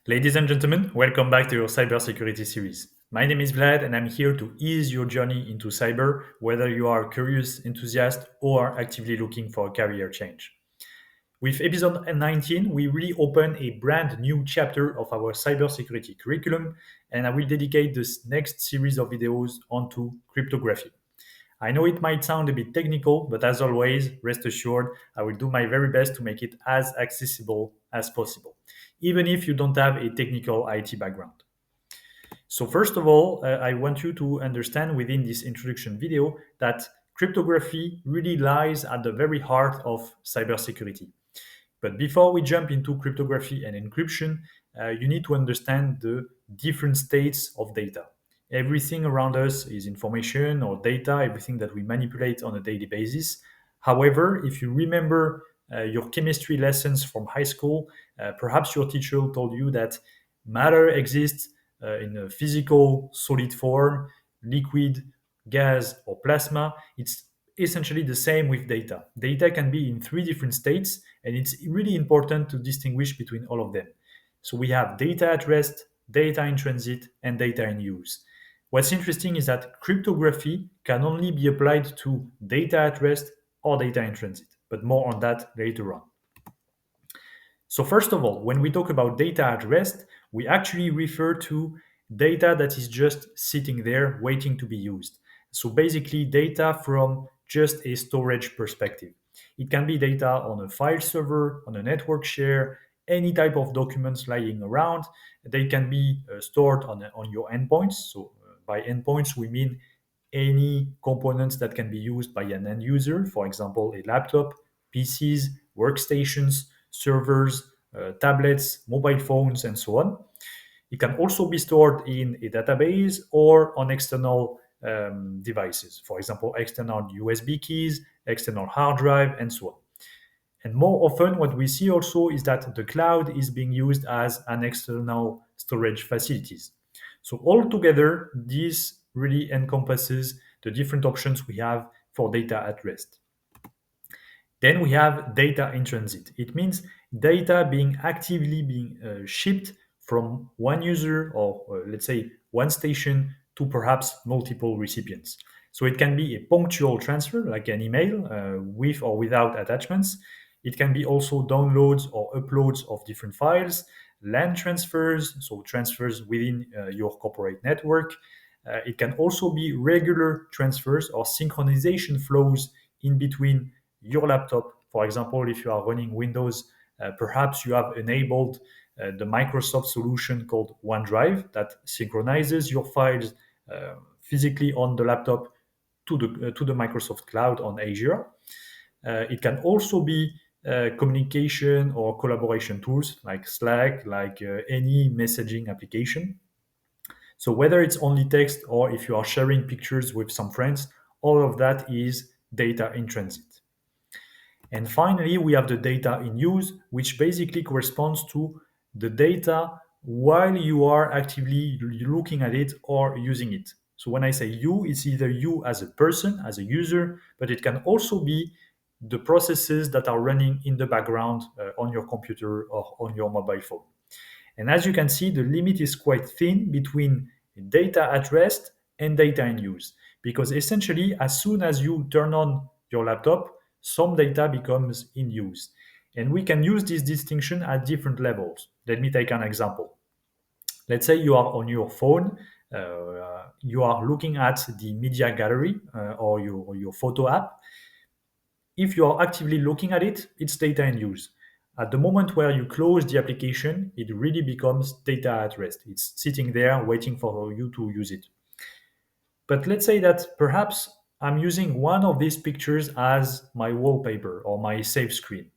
Ladies and gentlemen, welcome back to your cybersecurity series. My name is Vlad, and I'm here to ease your journey into cyber, whether you are a curious enthusiast or actively looking for a career change. With Ep.19, we really open a brand new chapter of our cybersecurity curriculum, and I will dedicate this next series of videos onto cryptography. I know it might sound a bit technical, but as always, rest assured, I will do my very best to make it as accessible as possible, even if you don't have a technical IT background. So, first of all, I want you to understand within this introduction video that cryptography really lies at the very heart of cybersecurity. But before we jump into cryptography and encryption, you need to understand the different states of data. Everything around us is information or data, everything that we manipulate on a daily basis. However, if you remember your chemistry lessons from high school, perhaps your teacher told you that matter exists in a physical, solid form, liquid, gas, or plasma. It's essentially the same with data. Data can be in three different states, and it's really important to distinguish between all of them. So we have data at rest, data in transit, and data in use. What's interesting is that cryptography can only be applied to data at rest or data in transit, but more on that later on. So, first of all, when we talk about data at rest, we actually refer to data that is just sitting there waiting to be used. So, basically, data from just a storage perspective. It can be data on a file server, on a network share, any type of documents lying around. They can be stored on your endpoints. So, by endpoints, we mean any components that can be used by an end user, for example, a laptop, PCs, workstations, servers, tablets, mobile phones, and so on. It can also be stored in a database or on external devices, for example, external USB keys, external hard drive, and so on. And more often, what we see also is that the cloud is being used as an external storage facilities. So altogether, this really encompasses the different options we have for data at rest. Then we have data in transit. It means data being actively being shipped from one user or let's say one station to perhaps multiple recipients. So it can be a punctual transfer, like an email with or without attachments. It can be also downloads or uploads of different files, LAN transfers, so transfers within your corporate network. It can also be regular transfers or synchronization flows in between your laptop. For example, if you are running Windows, perhaps you have enabled the Microsoft solution called OneDrive that synchronizes your files physically on the laptop to the Microsoft cloud on Azure. It can also be communication or collaboration tools like Slack, like any messaging application. So whether it's only text or if you are sharing pictures with some friends, all of that is data in transit. And finally, we have the data in use, which basically corresponds to the data while you are actively looking at it or using it. So when I say you, it's either you as a person, as a user, but it can also be the processes that are running in the background on your computer or on your mobile phone. And as you can see, the limit is quite thin between data at rest and data in use. Because essentially, as soon as you turn on your laptop, some data becomes in use. And we can use this distinction at different levels. Let me take an example. Let's say you are on your phone, you are looking at the media gallery or your photo app. If you are actively looking at it, it's data in use. At the moment where you close the application, it really becomes data at rest. It's sitting there waiting for you to use it. But let's say that perhaps I'm using one of these pictures as my wallpaper or my save screen.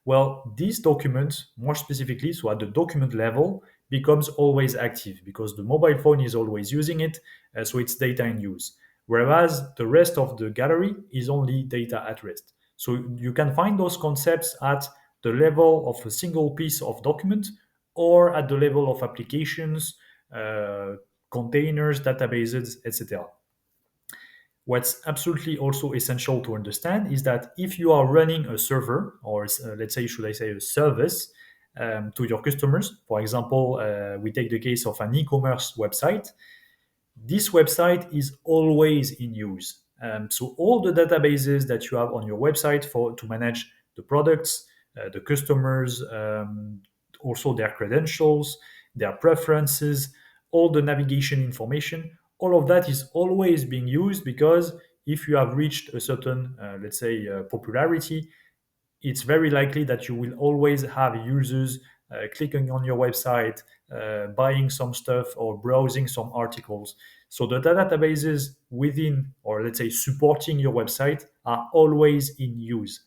Well, this document, more specifically, so at the document level, becomes always active because the mobile phone is always using it, so it's data in use. Whereas the rest of the gallery is only data at rest. So you can find those concepts at the level of a single piece of document or at the level of applications, containers, databases, etc. What's absolutely also essential to understand is that if you are running a server, or let's say, should I say, a service, to your customers. For example, we take the case of an e-commerce website. This website is always in use. So all the databases that you have on your website for to manage the products, the customers, also their credentials, their preferences, all the navigation information, all of that is always being used because if you have reached a certain, let's say, popularity, it's very likely that you will always have users clicking on your website, buying some stuff, or browsing some articles. So the databases within, or let's say, supporting your website are always in use.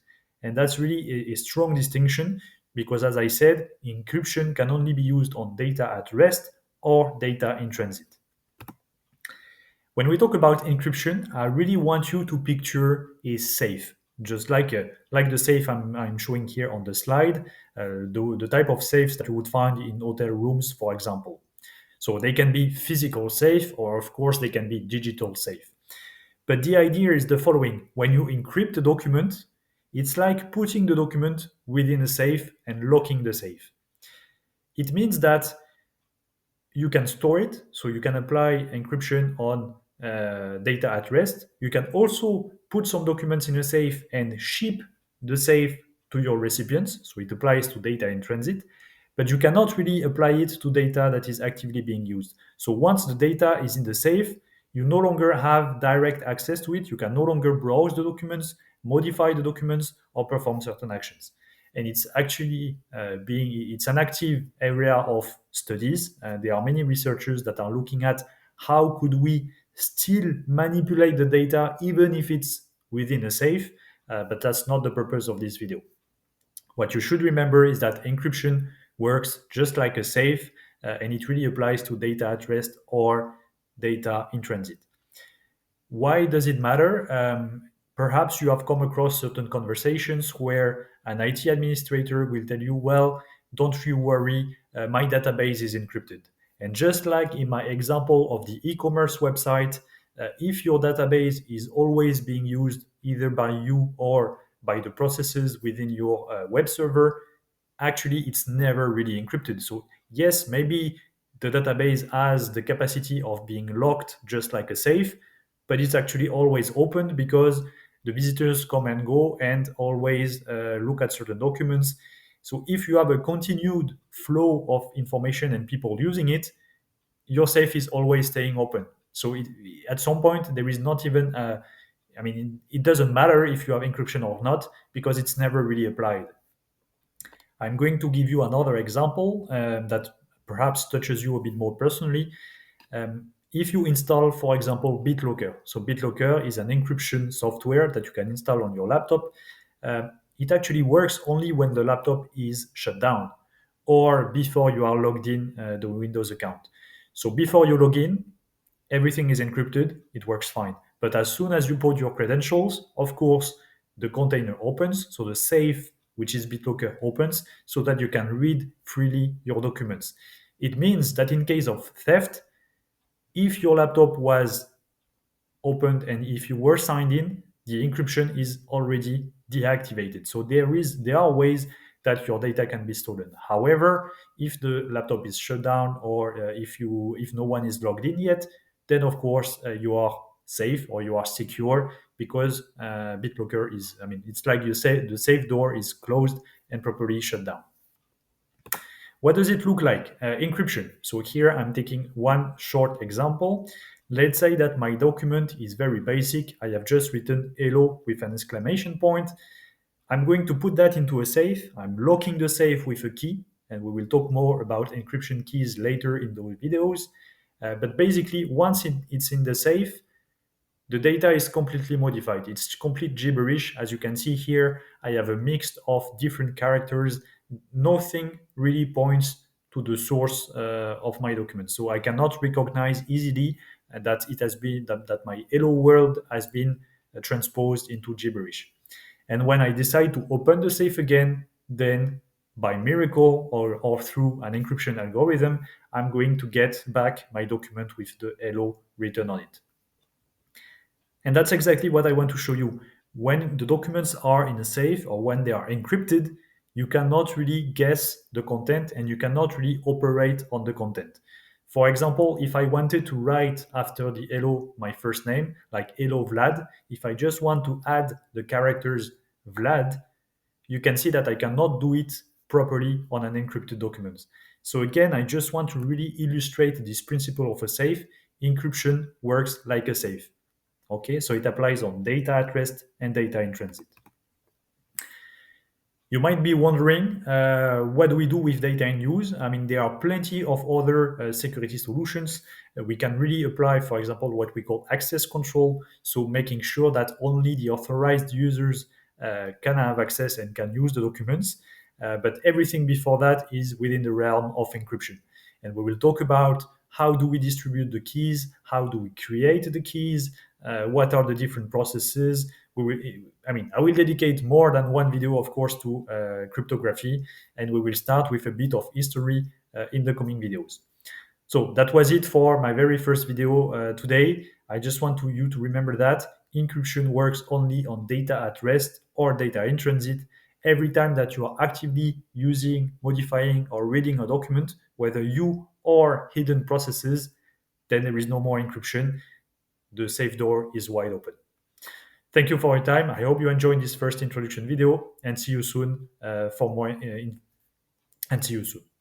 And that's really a strong distinction because, as I said, encryption can only be used on data at rest or data in transit. When we talk about encryption, I really want you to picture a safe, just like the safe I'm showing here on the slide, the type of safes that you would find in hotel rooms, for example. So they can be physical safe, or of course they can be digital safe. But the idea is the following: when you encrypt a document, it's like putting the document within a safe and locking the safe. It means that you can store it, so you can apply encryption on data at rest. You can also put some documents in a safe and ship the safe to your recipients, so it applies to data in transit, but you cannot really apply it to data that is actively being used. So once the data is in the safe, you no longer have direct access to it. You can no longer browse the documents, modify the documents, or perform certain actions. And it's actually it's an active area of studies. There are many researchers that are looking at how could we still manipulate the data even if it's within a safe, but that's not the purpose of this video. What you should remember is that encryption works just like a safe, and it really applies to data at rest or data in transit. Why does it matter? Perhaps you have come across certain conversations where an IT administrator will tell you, well, don't you worry, my database is encrypted. And just like in my example of the e-commerce website, if your database is always being used either by you or by the processes within your web server, actually it's never really encrypted. So yes, maybe the database has the capacity of being locked just like a safe, but it's actually always open because the visitors come and go and always look at certain documents. So if you have a continued flow of information and people using it, your safe is always staying open. So at some point there is not even I mean, it doesn't matter if you have encryption or not because it's never really applied. I'm going to give you another example that perhaps touches you a bit more personally. If you install, for example, BitLocker, so BitLocker is an encryption software that you can install on your laptop. It actually works only when the laptop is shut down or before you are logged in the Windows account. So before you log in, everything is encrypted, it works fine. But as soon as you put your credentials, of course, the container opens, so the safe, which is BitLocker, opens so that you can read freely your documents. It means that in case of theft, if your laptop was opened and if you were signed in, the encryption is already deactivated. So there are ways that your data can be stolen. However, if the laptop is shut down or if no one is logged in yet, then of course you are safe or you are secure because BitLocker is, I mean, it's like you say, the safe door is closed and properly shut down. What does it look like? Encryption. So here I'm taking one short example. Let's say that my document is very basic. I have just written hello with an exclamation point. I'm going to put that into a safe. I'm locking the safe with a key, and we will talk more about encryption keys later in those videos. But basically, once it's in the safe, the data is completely modified. It's complete gibberish. As you can see here, I have a mix of different characters. Nothing really points to the source of my document. So I cannot recognize easily that it has been that my hello world has been transposed into gibberish. And when I decide to open the safe again, then by miracle or through an encryption algorithm, I'm going to get back my document with the hello written on it. And that's exactly what I want to show you. When the documents are in a safe or when they are encrypted, you cannot really guess the content and you cannot really operate on the content. For example, if I wanted to write after the hello my first name, like hello Vlad, if I just want to add the characters Vlad, you can see that I cannot do it properly on an encrypted document. So again, I just want to really illustrate this principle of a safe. Encryption works like a safe. Okay, so it applies on data at rest and data in transit. You might be wondering, what do we do with data in use? I mean, there are plenty of other security solutions. We can really apply, for example, what we call access control. So making sure that only the authorized users can have access and can use the documents. But everything before that is within the realm of encryption. And we will talk about how do we distribute the keys, how do we create the keys, what are the different processes. I will dedicate more than one video, of course, to cryptography, and we will start with a bit of history in the coming videos. So that was it for my very first video today. I just want you to remember that encryption works only on data at rest or data in transit. Every time that you are actively using, modifying, or reading a document, whether you or hidden processes, then there is no more encryption. The safe door is wide open. Thank you for your time. I hope you enjoyed this first introduction video, and see you soon for more. And see you soon.